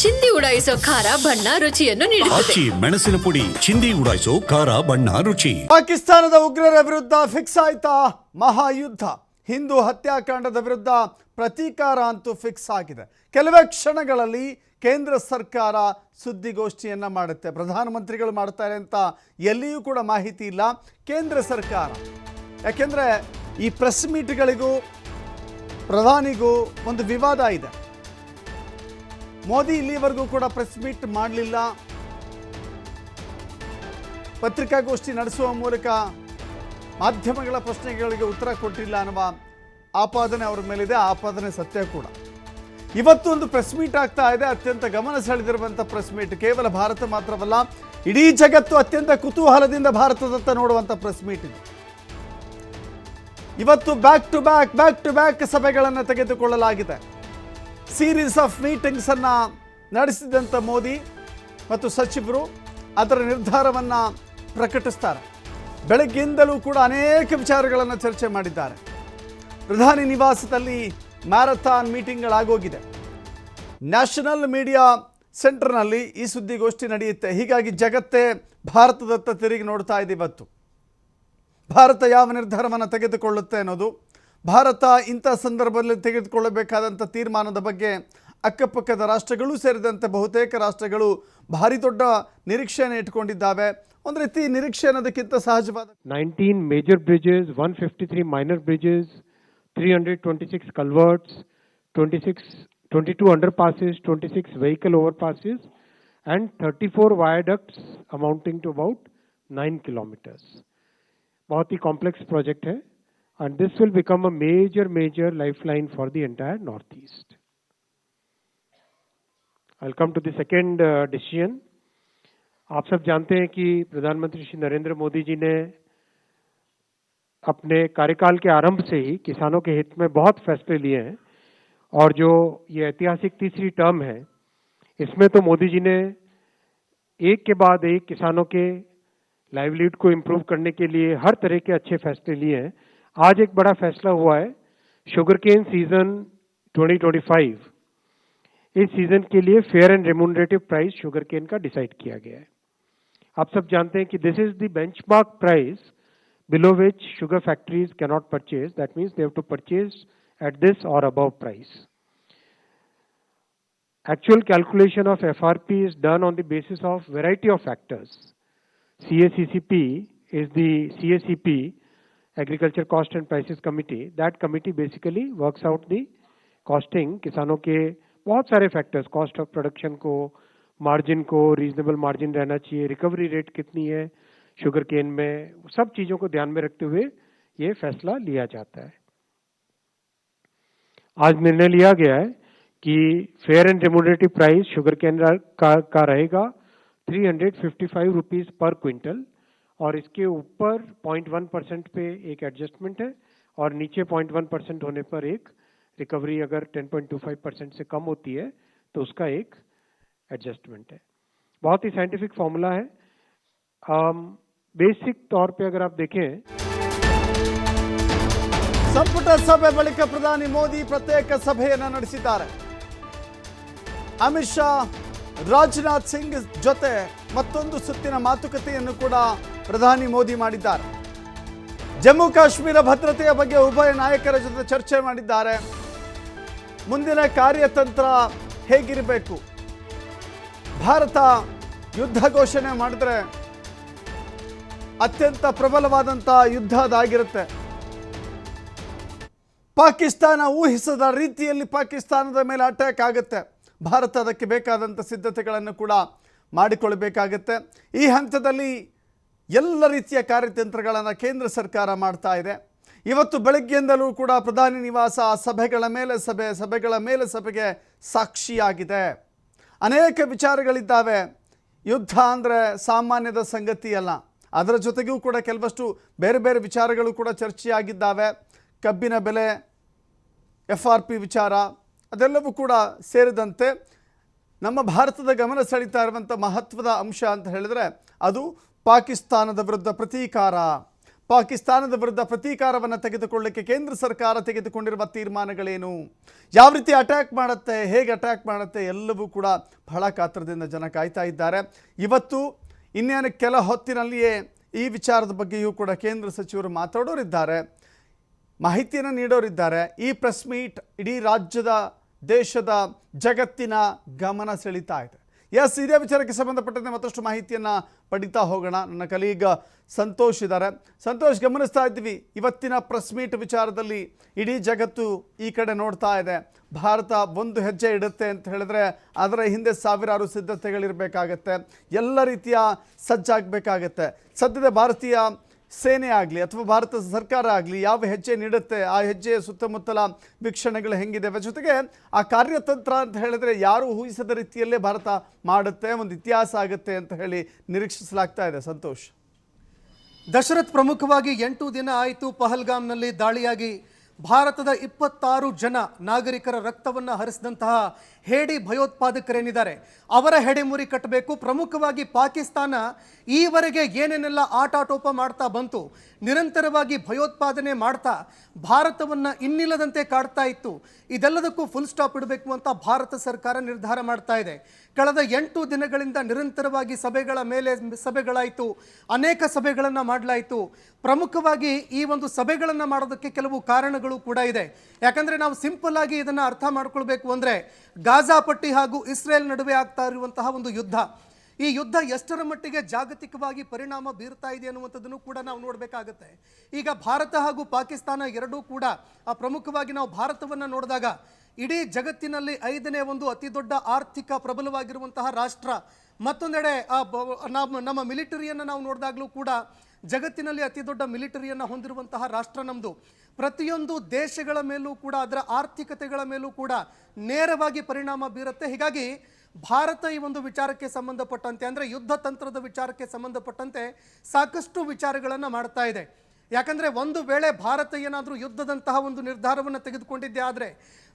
ಚಿಂದಿ ಉಡಾಯಿಸೋ ಖಾರ ಬಣ್ಣ ರುಚಿಯನ್ನು ನೀಡುತ್ತದೆ. ಮೆಣಸಿನ ಪುಡಿ ಚಿಂದಿ ಉಡಾಯಿಸೋ ಖಾರ ಬಣ್ಣ ರುಚಿ. ಪಾಕಿಸ್ತಾನದ ಉಗ್ರರ ವಿರುದ್ಧ ಫಿಕ್ಸ್ ಆಯ್ತಾ ಮಹಾಯುದ್ಧ. ಹಿಂದೂ ಹತ್ಯಾಕಾಂಡದ ವಿರುದ್ಧ ಪ್ರತೀಕಾರ ಅಂತೂ ಫಿಕ್ಸ್ ಆಗಿದೆ. ಕೆಲವೇ ಕ್ಷಣಗಳಲ್ಲಿ ಕೇಂದ್ರ ಸರ್ಕಾರ ಸುದ್ದಿಗೋಷ್ಠಿಯನ್ನು ಮಾಡುತ್ತೆ. ಪ್ರಧಾನಮಂತ್ರಿಗಳು ಮಾಡ್ತಾರೆ ಅಂತ ಎಲ್ಲಿಯೂ ಕೂಡ ಮಾಹಿತಿ ಇಲ್ಲ ಕೇಂದ್ರ ಸರ್ಕಾರ. ಯಾಕೆಂದರೆ ಈ ಪ್ರೆಸ್ ಮೀಟ್ಗಳಿಗೂ ಪ್ರಧಾನಿಗೂ ಒಂದು ವಿವಾದ ಇದೆ. ಮೋದಿ ಇಲ್ಲಿವರೆಗೂ ಕೂಡ ಪ್ರೆಸ್ ಮೀಟ್ ಮಾಡಲಿಲ್ಲ, ಪತ್ರಿಕಾಗೋಷ್ಠಿ ನಡೆಸುವ ಮೂಲಕ ಮಾಧ್ಯಮಗಳ ಪ್ರಶ್ನೆಗಳಿಗೆ ಉತ್ತರ ಕೊಟ್ಟಿಲ್ಲ ಅನ್ನುವ ಆಪಾದನೆ ಅವರ ಮೇಲಿದೆ. ಆಪಾದನೆ ಸತ್ಯ ಕೂಡ. ಇವತ್ತು ಒಂದು ಪ್ರೆಸ್ ಮೀಟ್ ಆಗ್ತಾ ಇದೆ, ಅತ್ಯಂತ ಗಮನ ಸೆಳೆದಿರುವಂಥ ಪ್ರೆಸ್ ಮೀಟ್. ಕೇವಲ ಭಾರತ ಮಾತ್ರವಲ್ಲ, ಇಡೀ ಜಗತ್ತು ಅತ್ಯಂತ ಕುತೂಹಲದಿಂದ ಭಾರತದತ್ತ ನೋಡುವಂಥ ಪ್ರೆಸ್ ಮೀಟ್ ಇದೆ. ಇವತ್ತು ಬ್ಯಾಕ್ ಟು ಬ್ಯಾಕ್ ಸಭೆಗಳನ್ನು ತೆಗೆದುಕೊಳ್ಳಲಾಗಿದೆ. ಸೀರೀಸ್ ಆಫ್ ಮೀಟಿಂಗ್ಸ್ ಅನ್ನು ನಡೆಸಿದಂಥ ಮೋದಿ ಮತ್ತು ಸಚಿವರು ಅದರ ನಿರ್ಧಾರವನ್ನು ಪ್ರಕಟಿಸ್ತಾರೆ. ಬೆಳಗ್ಗೆಯಿಂದಲೂ ಕೂಡ ಅನೇಕ ವಿಚಾರಗಳನ್ನು ಚರ್ಚೆ ಮಾಡಿದ್ದಾರೆ. ಪ್ರಧಾನಿ ನಿವಾಸದಲ್ಲಿ ಮ್ಯಾರಥಾನ್ ಮೀಟಿಂಗ್ಗಳಾಗೋಗಿದೆ. ನ್ಯಾಷನಲ್ ಮೀಡಿಯಾ ಸೆಂಟರ್ನಲ್ಲಿ ಈ ಸುದ್ದಿಗೋಷ್ಠಿ ನಡೆಯುತ್ತೆ. ಹೀಗಾಗಿ ಜಗತ್ತೇ ಭಾರತದತ್ತ ತಿರುಗಿ ನೋಡ್ತಾ ಇದೆ. ಇವತ್ತು ಭಾರತ ಯಾವ ನಿರ್ಧಾರವನ್ನು ತೆಗೆದುಕೊಳ್ಳುತ್ತೆ ಅನ್ನೋದು, ಭಾರತ ಇಂಥ ಸಂದರ್ಭದಲ್ಲಿ ತೆಗೆದುಕೊಳ್ಳಬೇಕಾದಂಥ ತೀರ್ಮಾನದ ಬಗ್ಗೆ ಅಕ್ಕಪಕ್ಕದ ರಾಷ್ಟ್ರಗಳು ಸೇರಿದಂತೆ ಬಹುತೇಕ ರಾಷ್ಟ್ರಗಳು ಭಾರಿ ದೊಡ್ಡ ನಿರೀಕ್ಷೆಯನ್ನು ಇಟ್ಕೊಂಡಿದ್ದಾವೆ. ಒಂದು ರೀತಿ ನಿರೀಕ್ಷೆ ಅನ್ನೋದಕ್ಕಿಂತ ಸಹಜವಾದ 19 major bridges, 153 minor bridges, 326 culverts, 22 underpasses, 26 vehicle overpasses and 34 viaducts amounting to about 9 kilometers. बहुत ही complex project है and this will become a major lifeline for the entire northeast. I'll come to the second decision. आप सब जानते हैं कि प्रधानमंत्री श्री नरेंद्र मोदी जी ने अपने कार्यकाल के आरंभ से ही किसानों के हित में बहुत फैसले लिए हैं और जो ये ऐतिहासिक तीसरी टर्म है, इसमें तो मोदी जी ने एक के बाद एक किसानों के लाइवलीहुड को इम्प्रूव करने के लिए हर तरह के अच्छे फैसले लिए हैं. आज एक बड़ा फैसला हुआ है. शुगर केन सीजन 2025, इस सीजन के लिए fair and remunerative price sugar cane का डिसाइड किया गया है. आप सब जानते हैं कि this is the benchmark price below which sugar factories cannot purchase. That means they have to purchase at this or above price. Actual calculation of FRP is done on the basis of variety of factors. CACCP is the CACP, Agriculture Cost and Prices Committee. That committee basically works out the costing. किसानों के बहुत सारे factors, cost of production को, margin को, reasonable margin रहना चाहिए, recovery rate कितनी है शुगर केन में, सब चीजों को ध्यान में रखते हुए ये फैसला लिया जाता है. आज निर्णय लिया गया है कि fair and remunerative price sugar cane का रहेगा 355 रुपीज पर क्विंटल और इसके ऊपर 0.1% पे एक एडजस्टमेंट है और नीचे 0.1% होने पर एक रिकवरी अगर 10.25% से कम होती है तो उसका एक एडजस्टमेंट है. बहुत ही साइंटिफिक फॉर्मूला है. बेसिक तौर पे अगर आप देखें, ಸಂಪುಟ ಸಭೆ ಬಳಿಕ ಪ್ರಧಾನಿ ಮೋದಿ ಪ್ರತ್ಯೇಕ ಸಭೆಯನ್ನು ನಡೆಸಿದ್ದಾರೆ. ಅಮಿತ್ ಶಾ, ರಾಜನಾಥ್ ಸಿಂಗ್ ಜೊತೆ ಮತ್ತೊಂದು ಸುತ್ತಿನ ಮಾತುಕತೆಯನ್ನು ಕೂಡ ಪ್ರಧಾನಿ ಮೋದಿ ಮಾಡಿದ್ದಾರೆ. ಜಮ್ಮು ಕಾಶ್ಮೀರ ಭದ್ರತೆಯ ಬಗ್ಗೆ ಉಭಯ ನಾಯಕರ ಜೊತೆ ಚರ್ಚೆ ಮಾಡಿದ್ದಾರೆ. ಮುಂದಿನ ಕಾರ್ಯತಂತ್ರ ಹೇಗಿರಬೇಕು, ಭಾರತ ಯುದ್ಧ ಘೋಷಣೆ ಮಾಡಿದ್ರೆ ಅತ್ಯಂತ ಪ್ರಬಲವಾದಂಥ ಯುದ್ಧ ಅದಾಗಿರುತ್ತೆ. ಪಾಕಿಸ್ತಾನ ಊಹಿಸದ ರೀತಿಯಲ್ಲಿ ಪಾಕಿಸ್ತಾನದ ಮೇಲೆ ಅಟ್ಯಾಕ್ ಆಗುತ್ತೆ. ಭಾರತ ಅದಕ್ಕೆ ಬೇಕಾದಂಥ ಸಿದ್ಧತೆಗಳನ್ನು ಕೂಡ ಮಾಡಿಕೊಳ್ಳಬೇಕಾಗತ್ತೆ. ಈ ಹಂತದಲ್ಲಿ ಎಲ್ಲ ರೀತಿಯ ಕಾರ್ಯತಂತ್ರಗಳನ್ನು ಕೇಂದ್ರ ಸರ್ಕಾರ ಮಾಡ್ತಾ ಇದೆ. ಇವತ್ತು ಬೆಳಗ್ಗೆಯಿಂದಲೂ ಕೂಡ ಪ್ರಧಾನಿ ನಿವಾಸ ಸಭೆಗಳ ಮೇಲೆ ಸಭೆಗೆ ಸಾಕ್ಷಿಯಾಗಿದೆ. ಅನೇಕ ವಿಚಾರಗಳಿದ್ದಾವೆ. ಯುದ್ಧ ಅಂದರೆ ಸಾಮಾನ್ಯದ ಸಂಗತಿ ಅಲ್ಲ. ಅದರ ಜೊತೆಗೂ ಕೂಡ ಕೆಲವಷ್ಟು ಬೇರೆ ಬೇರೆ ವಿಚಾರಗಳು ಕೂಡ ಚರ್ಚೆಯಾಗಿದ್ದಾವೆ. ಕಬ್ಬಿನ ಬೆಲೆ, FRP ವಿಚಾರ, ಅದೆಲ್ಲವೂ ಕೂಡ ಸೇರಿದಂತೆ ನಮ್ಮ ಭಾರತದ ಗಮನ ಸೆಳೀತಾ ಇರುವಂಥ ಮಹತ್ವದ ಅಂಶ ಅಂತ ಹೇಳಿದ್ರೆ ಅದು ಪಾಕಿಸ್ತಾನದ ವಿರುದ್ಧ ಪ್ರತೀಕಾರ. ಪಾಕಿಸ್ತಾನದ ವಿರುದ್ಧ ಪ್ರತೀಕಾರವನ್ನು ತೆಗೆದುಕೊಳ್ಳಲಿಕ್ಕೆ ಕೇಂದ್ರ ಸರ್ಕಾರ ತೆಗೆದುಕೊಂಡಿರುವ ತೀರ್ಮಾನಗಳೇನು, ಯಾವ ರೀತಿ ಅಟ್ಯಾಕ್ ಮಾಡುತ್ತೆ, ಹೇಗೆ ಅಟ್ಯಾಕ್ ಮಾಡುತ್ತೆ, ಎಲ್ಲವೂ ಕೂಡ ಬಹಳ ಕಾತರದಿಂದ ಜನ ಕಾಯ್ತಾ ಇದ್ದಾರೆ. ಇವತ್ತು ಇನ್ನೇನು ಕೆಲ ಹೊತ್ತಿನಲ್ಲಿಯೇ ಈ ವಿಚಾರದ ಬಗ್ಗೆಯೂ ಕೂಡ ಕೇಂದ್ರ ಸಚಿವರು ಮಾತಾಡೋರಿದ್ದಾರೆ, ಮಾಹಿತಿಯನ್ನು ನೀಡೋರಿದ್ದಾರೆ. ಈ ಪ್ರೆಸ್ ಮೀಟ್ ಇಡೀ ರಾಜ್ಯದ, ದೇಶದ, ಜಗತ್ತಿನ ಗಮನ ಸೆಳೀತಾ ಇದೆ. ಎಸ್, ಇದೇ ವಿಚಾರಕ್ಕೆ ಸಂಬಂಧಪಟ್ಟಂತೆ ಮತ್ತಷ್ಟು ಮಾಹಿತಿಯನ್ನು ಪಡಿತಾ ಹೋಗೋಣ. ನನ್ನ ಕಲೀಗ್ ಸಂತೋಷ್ ಇದ್ದಾರೆ. ಸಂತೋಷ್, ಗಮನಿಸ್ತಾ ಇದ್ದೀವಿ ಇವತ್ತಿನ ಪ್ರೆಸ್ ಮೀಟ್ ವಿಚಾರದಲ್ಲಿ ಇಡೀ ಜಗತ್ತು ಈ ಕಡೆ ನೋಡ್ತಾ ಇದೆ. ಭಾರತ ಒಂದು ಹೆಜ್ಜೆ ಇಡುತ್ತೆ ಅಂತ ಹೇಳಿದ್ರೆ ಅದರ ಹಿಂದೆ ಸಾವಿರಾರು ಸಿದ್ಧತೆಗಳಿರಬೇಕಾಗತ್ತೆ, ಎಲ್ಲ ರೀತಿಯ ಸಜ್ಜಾಗಬೇಕಾಗತ್ತೆ. ಸದ್ಯದ ಭಾರತೀಯ ಸೇನೆ ಆಗಲಿ ಅಥವಾ ಭಾರತ ಸರ್ಕಾರ ಆಗಲಿ ಯಾವ ಹೆಜ್ಜೆ ನೀಡುತ್ತೆ, ಆ ಹೆಜ್ಜೆಯ ಸುತ್ತಮುತ್ತಲ ವೀಕ್ಷಣೆಗಳು ಹೆಂಗಿದ್ದಾವೆ, ಜೊತೆಗೆ ಆ ಕಾರ್ಯತಂತ್ರ ಅಂತ ಹೇಳಿದ್ರೆ ಯಾರು ಊಹಿಸದ ರೀತಿಯಲ್ಲೇ ಭಾರತ ಮಾಡುತ್ತೆ, ಒಂದು ಇತಿಹಾಸ ಆಗುತ್ತೆ ಅಂತ ಹೇಳಿ ನಿರೀಕ್ಷಿಸಲಾಗ್ತಾ ಇದೆ. ಸಂತೋಷ್, ದಶರಥ್, ಪ್ರಮುಖವಾಗಿ 8 ದಿನ ಆಯಿತು ಪಹಲ್ಗಾಮ್ನಲ್ಲಿ ದಾಳಿಯಾಗಿ ಭಾರತದ 26 ಜನ ನಾಗರಿಕರ ರಕ್ತವನ್ನು ಹರಿಸಿದಂತಹ ಹೇಡಿ ಭಯೋತ್ಪಾದಕರೇನಿದ್ದಾರೆ ಅವರ ಹೆಡೆಮುರಿ ಕಟ್ಟಬೇಕು. ಪ್ರಮುಖವಾಗಿ ಪಾಕಿಸ್ತಾನ ಈವರೆಗೆ ಏನೇನೆಲ್ಲ ಆಟಾಟೋಪ ಮಾಡ್ತಾ ಬಂತು, ನಿರಂತರವಾಗಿ ಭಯೋತ್ಪಾದನೆ ಮಾಡ್ತಾ ಭಾರತವನ್ನು ಇನ್ನಿಲ್ಲದಂತೆ ಕಾಡ್ತಾ ಇತ್ತು, ಇದೆಲ್ಲದಕ್ಕೂ ಫುಲ್ ಸ್ಟಾಪ್ ಇಡಬೇಕು ಅಂತ ಭಾರತ ಸರ್ಕಾರ ನಿರ್ಧಾರ ಮಾಡ್ತಾ ಇದೆ. ಕಳೆದ 8 ದಿನಗಳಿಂದ ನಿರಂತರವಾಗಿ ಸಭೆಗಳ ಮೇಲೆ ಸಭೆಗಳಾಯಿತು, ಅನೇಕ ಸಭೆಗಳನ್ನು ಮಾಡಲಾಯಿತು. ಪ್ರಮುಖವಾಗಿ ಈ ಒಂದು ಸಭೆಗಳನ್ನು ಮಾಡೋದಕ್ಕೆ ಕೆಲವು ಕಾರಣಗಳು ಕೂಡ ಇದೆ. ಯಾಕಂದರೆ ನಾವು ಸಿಂಪಲ್ ಆಗಿ ಇದನ್ನು ಅರ್ಥ ಮಾಡ್ಕೊಳ್ಬೇಕು ಅಂದರೆ, ಗಾಜಾ ಪಟ್ಟಿ ಹಾಗೂ ಇಸ್ರೇಲ್ ನಡುವೆ ಆಗ್ತಾ ಇರುವಂತಹ ಒಂದು ಯುದ್ಧ, ಈ ಯುದ್ಧ ಎಷ್ಟರ ಮಟ್ಟಿಗೆ ಜಾಗತಿಕವಾಗಿ ಪರಿಣಾಮ ಬೀರ್ತಾ ಇದೆ ಅನ್ನುವಂಥದ್ದನ್ನು ಕೂಡ ನಾವು ನೋಡಬೇಕಾಗತ್ತೆ. ಈಗ ಭಾರತ ಹಾಗೂ ಪಾಕಿಸ್ತಾನ ಎರಡೂ ಕೂಡ ಪ್ರಮುಖವಾಗಿ ನಾವು ಭಾರತವನ್ನು ನೋಡಿದಾಗ ಇಡೀ ಜಗತ್ತಿನಲ್ಲಿ 5ನೇ ಒಂದು ಅತಿ ದೊಡ್ಡ ಆರ್ಥಿಕ ಪ್ರಬಲವಾಗಿರುವಂತಹ ರಾಷ್ಟ್ರ. ಮತ್ತೊಂದೆಡೆ ನಮ್ಮ ಮಿಲಿಟರಿಯನ್ನು ನಾವು ನೋಡಿದಾಗಲೂ ಕೂಡ ಜಗತ್ತಿನಲ್ಲಿ ಅತಿ ದೊಡ್ಡ ಮಿಲಿಟರಿಯನ್ನು ಹೊಂದಿರುವಂತಹ ರಾಷ್ಟ್ರ ನಮ್ಮದು. ಪ್ರತಿಯೊಂದು ದೇಶಗಳ ಮೇಲೂ ಕೂಡ ಅದರ ಆರ್ಥಿಕತೆಗಳ ಮೇಲೂ ಕೂಡ ನೇರವಾಗಿ ಪರಿಣಾಮ ಬೀರುತ್ತೆ. ಹೀಗಾಗಿ ಭಾರತ ಈ ಒಂದು ವಿಚಾರಕ್ಕೆ ಸಂಬಂಧಪಟ್ಟಂತೆ ಅಂದರೆ ಯುದ್ಧ ತಂತ್ರದ ವಿಚಾರಕ್ಕೆ ಸಂಬಂಧಪಟ್ಟಂತೆ ಸಾಕಷ್ಟು ವಿಚಾರಗಳನ್ನು ಮಾಡ್ತಾ ಇದೆ. ಯಾಕಂದರೆ ಒಂದು ವೇಳೆ ಭಾರತ ಏನಾದರೂ ಯುದ್ಧದಂತಹ ಒಂದು ನಿರ್ಧಾರವನ್ನು ತೆಗೆದುಕೊಂಡಿದ್ದೇ ಆದರೆ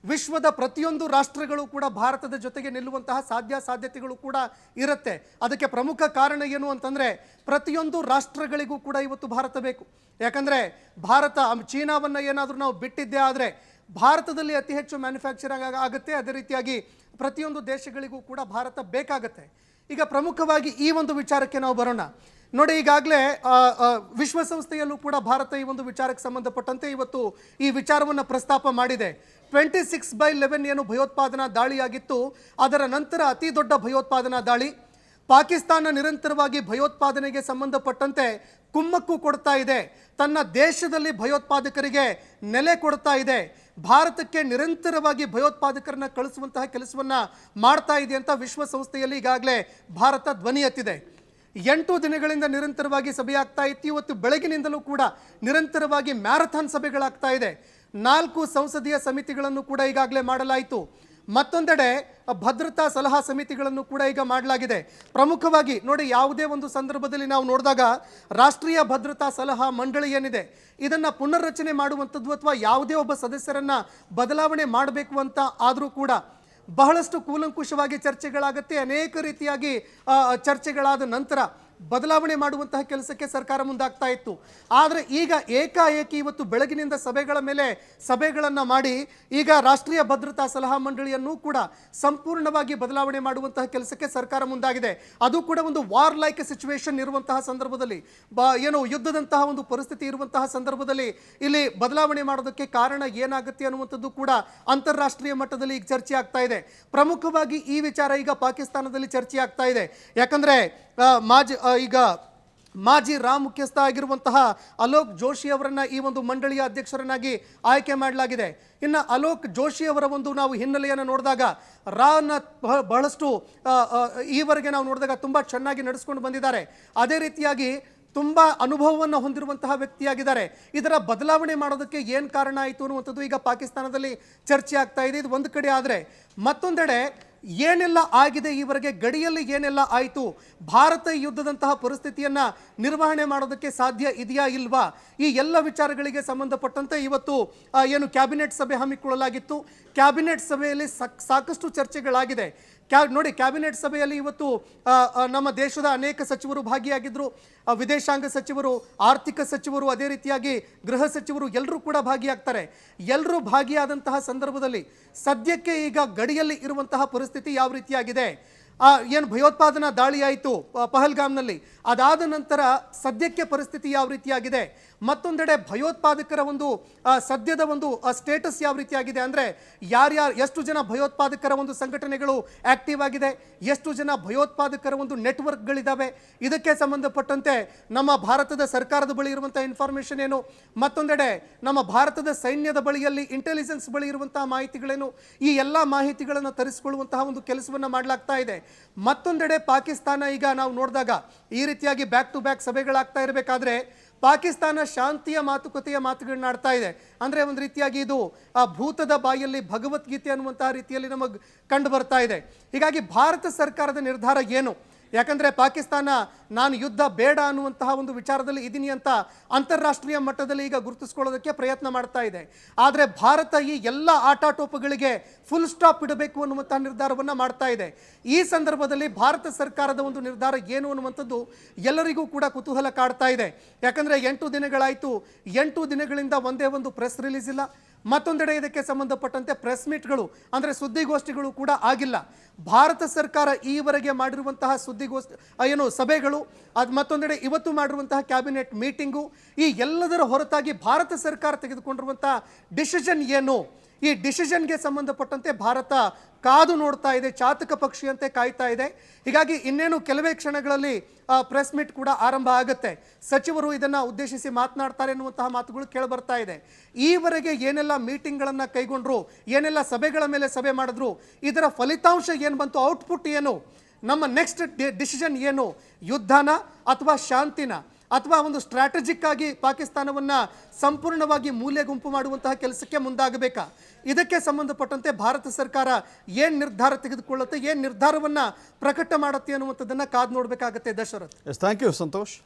ವಿಶ್ವದ ಪ್ರತಿಯೊಂದು ರಾಷ್ಟ್ರಗಳು ಕೂಡ ಭಾರತದ ಜೊತೆಗೆ ನಿಲ್ಲುವಂತಹ ಸಾಧ್ಯತೆಗಳು ಕೂಡ ಇರುತ್ತೆ. ಅದಕ್ಕೆ ಪ್ರಮುಖ ಕಾರಣ ಏನು ಅಂತಂದರೆ, ಪ್ರತಿಯೊಂದು ರಾಷ್ಟ್ರಗಳಿಗೂ ಕೂಡ ಇವತ್ತು ಭಾರತ ಬೇಕು. ಯಾಕಂದರೆ ಭಾರತ ಚೀನಾವನ್ನು ಏನಾದರೂ ನಾವು ಬಿಟ್ಟಿದ್ದೇ ಆದರೆ ಭಾರತದಲ್ಲಿ ಅತಿ ಹೆಚ್ಚು ಮ್ಯಾನುಫ್ಯಾಕ್ಚರಿಂಗ್ ಆಗುತ್ತೆ. ಅದೇ ರೀತಿಯಾಗಿ ಪ್ರತಿಯೊಂದು ದೇಶಗಳಿಗೂ ಕೂಡ ಭಾರತ ಬೇಕಾಗತ್ತೆ. ಈಗ ಪ್ರಮುಖವಾಗಿ ಈ ಒಂದು ವಿಚಾರಕ್ಕೆ ನಾವು ಬರೋಣ. ನೋಡಿ, ಈಗಾಗಲೇ ವಿಶ್ವಸಂಸ್ಥೆಯಲ್ಲೂ ಕೂಡ ಭಾರತ ಈ ಒಂದು ವಿಚಾರಕ್ಕೆ ಸಂಬಂಧಪಟ್ಟಂತೆ ಇವತ್ತು ಈ ವಿಚಾರವನ್ನು ಪ್ರಸ್ತಾಪ ಮಾಡಿದೆ. 26/11 ಏನು ಭಯೋತ್ಪಾದನಾ ದಾಳಿಯಾಗಿತ್ತು, ಅದರ ನಂತರ ಅತಿ ದೊಡ್ಡ ಭಯೋತ್ಪಾದನಾ ದಾಳಿ. ಪಾಕಿಸ್ತಾನ ನಿರಂತರವಾಗಿ ಭಯೋತ್ಪಾದನೆಗೆ ಸಂಬಂಧಪಟ್ಟಂತೆ ಕುಮ್ಮಕ್ಕು ಕೊಡ್ತಾ ಇದೆ, ತನ್ನ ದೇಶದಲ್ಲಿ ಭಯೋತ್ಪಾದಕರಿಗೆ ನೆಲೆ ಕೊಡ್ತಾ ಇದೆ, ಭಾರತಕ್ಕೆ ನಿರಂತರವಾಗಿ ಭಯೋತ್ಪಾದಕರನ್ನ ಕಳಿಸುವಂತಹ ಕೆಲಸವನ್ನು ಮಾಡ್ತಾ ಇದೆ ಅಂತ ವಿಶ್ವಸಂಸ್ಥೆಯಲ್ಲಿ ಈಗಾಗಲೇ ಭಾರತ ಧ್ವನಿ ಎತ್ತಿದೆ. 8 ದಿನಗಳಿಂದ ನಿರಂತರವಾಗಿ ಸಭೆಯಾಗ್ತಾ ಇತ್ತು. ಇವತ್ತು ಬೆಳಗಿನಿಂದಲೂ ಕೂಡ ನಿರಂತರವಾಗಿ ಮ್ಯಾರಥಾನ್ ಸಭೆಗಳಾಗ್ತಾ ಇದೆ. 4 ಸಂಸದೀಯ ಸಮಿತಿಗಳನ್ನು ಕೂಡ ಈಗಾಗಲೇ ಮಾಡಲಾಯಿತು. ಮತ್ತೊಂದೆಡೆ ಭದ್ರತಾ ಸಲಹಾ ಸಮಿತಿಗಳನ್ನು ಕೂಡ ಈಗ ಮಾಡಲಾಗಿದೆ. ಪ್ರಮುಖವಾಗಿ ನೋಡಿ, ಯಾವುದೇ ಒಂದು ಸಂದರ್ಭದಲ್ಲಿ ನಾವು ನೋಡಿದಾಗ ರಾಷ್ಟ್ರೀಯ ಭದ್ರತಾ ಸಲಹಾ ಮಂಡಳಿ ಏನಿದೆ ಇದನ್ನು ಪುನರ್ರಚನೆ ಮಾಡುವಂಥದ್ದು ಅಥವಾ ಯಾವುದೇ ಒಬ್ಬ ಸದಸ್ಯರನ್ನು ಬದಲಾವಣೆ ಮಾಡಬೇಕು ಅಂತ ಆದರೂ ಕೂಡ ಬಹಳಷ್ಟು ಕೂಲಂಕುಷವಾಗಿ ಚರ್ಚೆಗಳಾಗುತ್ತೆ. ಅನೇಕ ರೀತಿಯಾಗಿ ಚರ್ಚೆಗಳಾದ ನಂತರ ಬದಲಾವಣೆ ಮಾಡುವಂತಹ ಕೆಲಸಕ್ಕೆ ಸರ್ಕಾರ ಮುಂದಾಗ್ತಾ ಇತ್ತು. ಆದರೆ ಈಗ ಏಕಾಏಕಿ ಇವತ್ತು ಬೆಳಗಿನಿಂದ ಸಭೆಗಳ ಮೇಲೆ ಸಭೆಗಳನ್ನು ಮಾಡಿ ಈಗ ರಾಷ್ಟ್ರೀಯ ಭದ್ರತಾ ಸಲಹಾ ಮಂಡಳಿಯನ್ನು ಕೂಡ ಸಂಪೂರ್ಣವಾಗಿ ಬದಲಾವಣೆ ಮಾಡುವಂತಹ ಕೆಲಸಕ್ಕೆ ಸರ್ಕಾರ ಮುಂದಾಗಿದೆ. ಅದು ಕೂಡ ಒಂದು ವಾರ್ ಲೈಕ್ ಸಿಚುವೇಶನ್ ಇರುವಂತಹ ಸಂದರ್ಭದಲ್ಲಿ, ಏನು ಯುದ್ಧದಂತಹ ಒಂದು ಪರಿಸ್ಥಿತಿ ಇರುವಂತಹ ಸಂದರ್ಭದಲ್ಲಿ ಇಲ್ಲಿ ಬದಲಾವಣೆ ಮಾಡೋದಕ್ಕೆ ಕಾರಣ ಏನಾಗುತ್ತೆ ಅನ್ನುವಂಥದ್ದು ಕೂಡ ಅಂತಾರಾಷ್ಟ್ರೀಯ ಮಟ್ಟದಲ್ಲಿ ಈಗ ಚರ್ಚೆ ಆಗ್ತಾ ಇದೆ. ಪ್ರಮುಖವಾಗಿ ಈ ವಿಚಾರ ಈಗ ಪಾಕಿಸ್ತಾನದಲ್ಲಿ ಚರ್ಚೆ ಆಗ್ತಾ ಇದೆ. ಯಾಕಂದರೆ ಮಾಜಿ ರಾ ಮುಖ್ಯಸ್ಥ ಆಗಿರುವಂತಹ ಅಲೋಕ್ ಜೋಶಿ ಅವರನ್ನ ಈ ಒಂದು ಮಂಡಳಿಯ ಅಧ್ಯಕ್ಷರನ್ನಾಗಿ ಆಯ್ಕೆ ಮಾಡಲಾಗಿದೆ. ಇನ್ನು ಅಲೋಕ್ ಜೋಶಿ ಅವರ ಒಂದು ನಾವು ಹಿನ್ನೆಲೆಯನ್ನು ನೋಡಿದಾಗ ರಾನ ಬಹಳಷ್ಟು ಈವರೆಗೆ ನಾವು ನೋಡಿದಾಗ ತುಂಬ ಚೆನ್ನಾಗಿ ನಡೆಸ್ಕೊಂಡು ಬಂದಿದ್ದಾರೆ. ಅದೇ ರೀತಿಯಾಗಿ ತುಂಬ ಅನುಭವವನ್ನು ಹೊಂದಿರುವಂತಹ ವ್ಯಕ್ತಿಯಾಗಿದ್ದಾರೆ. ಇದರ ಬದಲಾವಣೆ ಮಾಡೋದಕ್ಕೆ ಏನು ಕಾರಣ ಆಯಿತು ಅನ್ನುವಂಥದ್ದು ಈಗ ಪಾಕಿಸ್ತಾನದಲ್ಲಿ ಚರ್ಚೆ ಆಗ್ತಾ ಇದೆ. ಇದು ಒಂದು ಕಡೆ ಆದರೆ, ಮತ್ತೊಂದೆಡೆ ಏನೆಲ್ಲ ಆಗಿದೆ, ಈವರೆಗೆ ಗಡಿಯಲ್ಲಿ ಏನೆಲ್ಲ ಆಯಿತು, ಭಾರತ ಯುದ್ಧದಂತಹ ಪರಿಸ್ಥಿತಿಯನ್ನು ನಿರ್ವಹಣೆ ಮಾಡೋದಕ್ಕೆ ಸಾಧ್ಯ ಇದೆಯಾ ಇಲ್ವಾ, ಈ ಎಲ್ಲ ವಿಚಾರಗಳಿಗೆ ಸಂಬಂಧಪಟ್ಟಂತೆ ಇವತ್ತು ಏನು ಕ್ಯಾಬಿನೆಟ್ ಸಭೆ ಹಮ್ಮಿಕೊಳ್ಳಲಾಗಿತ್ತು. ಕ್ಯಾಬಿನೆಟ್ ಸಭೆಯಲ್ಲಿ ಸಾಕಷ್ಟು ಚರ್ಚೆಗಳಾಗಿದೆ. ನೋಡಿ ಕ್ಯಾಬಿನೆಟ್ ಸಭೆಯಲ್ಲಿ ಇವತ್ತು ನಮ್ಮ ದೇಶದ ಅನೇಕ ಸಚಿವರು ಭಾಗಿಯಾಗಿದ್ದರು. ವಿದೇಶಾಂಗ ಸಚಿವರು, ಆರ್ಥಿಕ ಸಚಿವರು, ಅದೇ ರೀತಿಯಾಗಿ ಗೃಹ ಸಚಿವರು ಎಲ್ಲರೂ ಕೂಡ ಭಾಗಿಯಾಗ್ತಾರೆ. ಎಲ್ಲರೂ ಭಾಗಿಯಾದಂತಹ ಸಂದರ್ಭದಲ್ಲಿ ಸದ್ಯಕ್ಕೆ ಈಗ ಗಡಿಯಲ್ಲಿ ಇರುವಂತಹ ಪರಿಸ್ಥಿತಿ ಯಾವ ರೀತಿಯಾಗಿದೆ, ಏನು ಭಯೋತ್ಪಾದನಾ ದಾಳಿ ಆಯಿತು ಪಹಲ್ಗಾಮ್ನಲ್ಲಿ, ಅದಾದ ನಂತರ ಸದ್ಯಕ್ಕೆ ಪರಿಸ್ಥಿತಿ ಯಾವ ರೀತಿಯಾಗಿದೆ, ಮತ್ತೊಂದೆಡೆ ಭಯೋತ್ಪಾದಕರ ಒಂದು ಸದ್ಯದ ಒಂದು ಸ್ಟೇಟಸ್ ಯಾವ ರೀತಿಯಾಗಿದೆ, ಅಂದರೆ ಎಷ್ಟು ಜನ ಭಯೋತ್ಪಾದಕರ ಒಂದು ಸಂಘಟನೆಗಳು ಆಕ್ಟಿವ್ ಆಗಿದೆ, ಎಷ್ಟು ಜನ ಭಯೋತ್ಪಾದಕರ ಒಂದು ನೆಟ್ವರ್ಕ್ಗಳಿದ್ದಾವೆ, ಇದಕ್ಕೆ ಸಂಬಂಧಪಟ್ಟಂತೆ ನಮ್ಮ ಭಾರತದ ಸರ್ಕಾರದ ಬಳಿ ಇರುವಂತಹ ಇನ್ಫಾರ್ಮೇಷನ್ ಏನು, ಮತ್ತೊಂದೆಡೆ ನಮ್ಮ ಭಾರತದ ಸೈನ್ಯದ ಬಳಿಯಲ್ಲಿ ಇಂಟೆಲಿಜೆನ್ಸ್ ಬಳಿ ಇರುವಂತಹ ಮಾಹಿತಿಗಳೇನು, ಈ ಎಲ್ಲ ಮಾಹಿತಿಗಳನ್ನು ತರಿಸಿಕೊಳ್ಳುವಂತಹ ಒಂದು ಕೆಲಸವನ್ನು ಮಾಡಲಾಗ್ತಾ ಇದೆ. ಮತ್ತೊಂದೆಡೆ ಪಾಕಿಸ್ತಾನ ಈಗ ನಾವು ನೋಡಿದಾಗ ಈ ರೀತಿಯಾಗಿ ಬ್ಯಾಕ್ ಟು ಬ್ಯಾಕ್ ಸಭೆಗಳಾಗ್ತಾ ಇರಬೇಕಾದ್ರೆ ಪಾಕಿಸ್ತಾನ ಶಾಂತಿಯ ಮಾತುಕತೆಯ ಮಾತುಗಳನ್ನ ಆಡ್ತಾ ಇದೆ. ಅಂದರೆ ಒಂದು ರೀತಿಯಾಗಿ ಇದು ಆ ಭೂತದ ಬಾಯಲ್ಲಿ ಭಗವದ್ಗೀತೆ ಅನ್ನುವಂತಹ ರೀತಿಯಲ್ಲಿ ನಮಗೆ ಕಂಡು ಬರ್ತಾ ಇದೆ. ಹೀಗಾಗಿ ಭಾರತ ಸರ್ಕಾರದ ನಿರ್ಧಾರ ಏನು, ಯಾಕಂದರೆ ಪಾಕಿಸ್ತಾನ ನಾನು ಯುದ್ಧ ಬೇಡ ಅನ್ನುವಂತಹ ಒಂದು ವಿಚಾರದಲ್ಲಿ ಇದ್ದೀನಿ ಅಂತ ಅಂತಾರಾಷ್ಟ್ರೀಯ ಮಟ್ಟದಲ್ಲಿ ಈಗ ಗುರುತಿಸ್ಕೊಳ್ಳೋದಕ್ಕೆ ಪ್ರಯತ್ನ ಮಾಡ್ತಾ ಇದೆ. ಆದರೆ ಭಾರತ ಈ ಎಲ್ಲ ಆಟಾಟೋಪಗಳಿಗೆ ಫುಲ್ ಸ್ಟಾಪ್ ಇಡಬೇಕು ಅನ್ನುವಂತಹ ನಿರ್ಧಾರವನ್ನು ಮಾಡ್ತಾ ಇದೆ. ಈ ಸಂದರ್ಭದಲ್ಲಿ ಭಾರತ ಸರ್ಕಾರದ ಒಂದು ನಿರ್ಧಾರ ಏನು ಅನ್ನುವಂಥದ್ದು ಎಲ್ಲರಿಗೂ ಕೂಡ ಕುತೂಹಲ ಕಾಡ್ತಾ ಇದೆ. ಯಾಕಂದರೆ 8 ದಿನಗಳಾಯಿತು, 8 ದಿನಗಳಿಂದ ಒಂದೇ ಒಂದು ಪ್ರೆಸ್ ರಿಲೀಸ್ ಇಲ್ಲ, ಮತ್ತೊಂದೆಡೆ ಇದಕ್ಕೆ ಸಂಬಂಧಪಟ್ಟಂತೆ ಪ್ರೆಸ್ ಮೀಟ್ಗಳು ಅಂದರೆ ಸುದ್ದಿಗೋಷ್ಠಿಗಳು ಕೂಡ ಆಗಿಲ್ಲ. ಭಾರತ ಸರ್ಕಾರ ಈವರೆಗೆ ಮಾಡಿರುವಂತಹ ಸಭೆಗಳು, ಅದು ಮತ್ತೊಂದೆಡೆ ಇವತ್ತು ಮಾಡಿರುವಂತಹ ಕ್ಯಾಬಿನೆಟ್ ಮೀಟಿಂಗು, ಈ ಎಲ್ಲದರ ಹೊರತಾಗಿ ಭಾರತ ಸರ್ಕಾರ ತೆಗೆದುಕೊಂಡಿರುವಂತಹ ಡಿಸಿಷನ್ ಏನು, ಈ ಡಿಸಿಷನ್ಗೆ ಸಂಬಂಧಪಟ್ಟಂತೆ ಭಾರತ ಕಾದು ನೋಡ್ತಾ ಇದೆ, ಚಾತಕ ಪಕ್ಷಿಯಂತೆ ಕಾಯ್ತಾ ಇದೆ. ಹೀಗಾಗಿ ಇನ್ನೇನು ಕೆಲವೇ ಕ್ಷಣಗಳಲ್ಲಿ ಪ್ರೆಸ್ ಮೀಟ್ ಕೂಡ ಆರಂಭ ಆಗುತ್ತೆ. ಸಚಿವರು ಇದನ್ನು ಉದ್ದೇಶಿಸಿ ಮಾತನಾಡ್ತಾರೆ ಎನ್ನುವಂತಹ ಮಾತುಗಳು ಕೇಳಿಬರ್ತಾ ಇದೆ. ಈವರೆಗೆ ಏನೆಲ್ಲ ಮೀಟಿಂಗ್ಗಳನ್ನು ಕೈಗೊಂಡ್ರು, ಏನೆಲ್ಲ ಸಭೆಗಳ ಮೇಲೆ ಸಭೆ ಮಾಡಿದ್ರು, ಇದರ ಫಲಿತಾಂಶ ಏನು ಬಂತು, ಔಟ್ಪುಟ್ ಏನು, ನಮ್ಮ ನೆಕ್ಸ್ಟ್ ಡಿಸಿಷನ್ ಏನು, ಯುದ್ಧನ ಅಥವಾ ಶಾಂತಿನ, ಅಥವಾ ಒಂದು ಸ್ಟ್ರಾಟಜಿಕ್ ಆಗಿ ಪಾಕಿಸ್ತಾನವನ್ನು ಸಂಪೂರ್ಣವಾಗಿ ಮೂಲೆ ಗುಂಪು ಮಾಡುವಂತಹ ಕೆಲಸಕ್ಕೆ ಮುಂದಾಗಬೇಕಾ, ಇದಕ್ಕೆ ಸಂಬಂಧಪಟ್ಟಂತೆ ಭಾರತ ಸರ್ಕಾರ ಏನು ನಿರ್ಧಾರ ತೆಗೆದುಕೊಳ್ಳುತ್ತೆ, ಏನು ನಿರ್ಧಾರವನ್ನು ಪ್ರಕಟ ಮಾಡುತ್ತೆ ಅನ್ನುವಂಥದ್ದನ್ನು ಕಾದು ನೋಡಬೇಕಾಗತ್ತೆ. ದಶರಥ್. Thank you Santosh.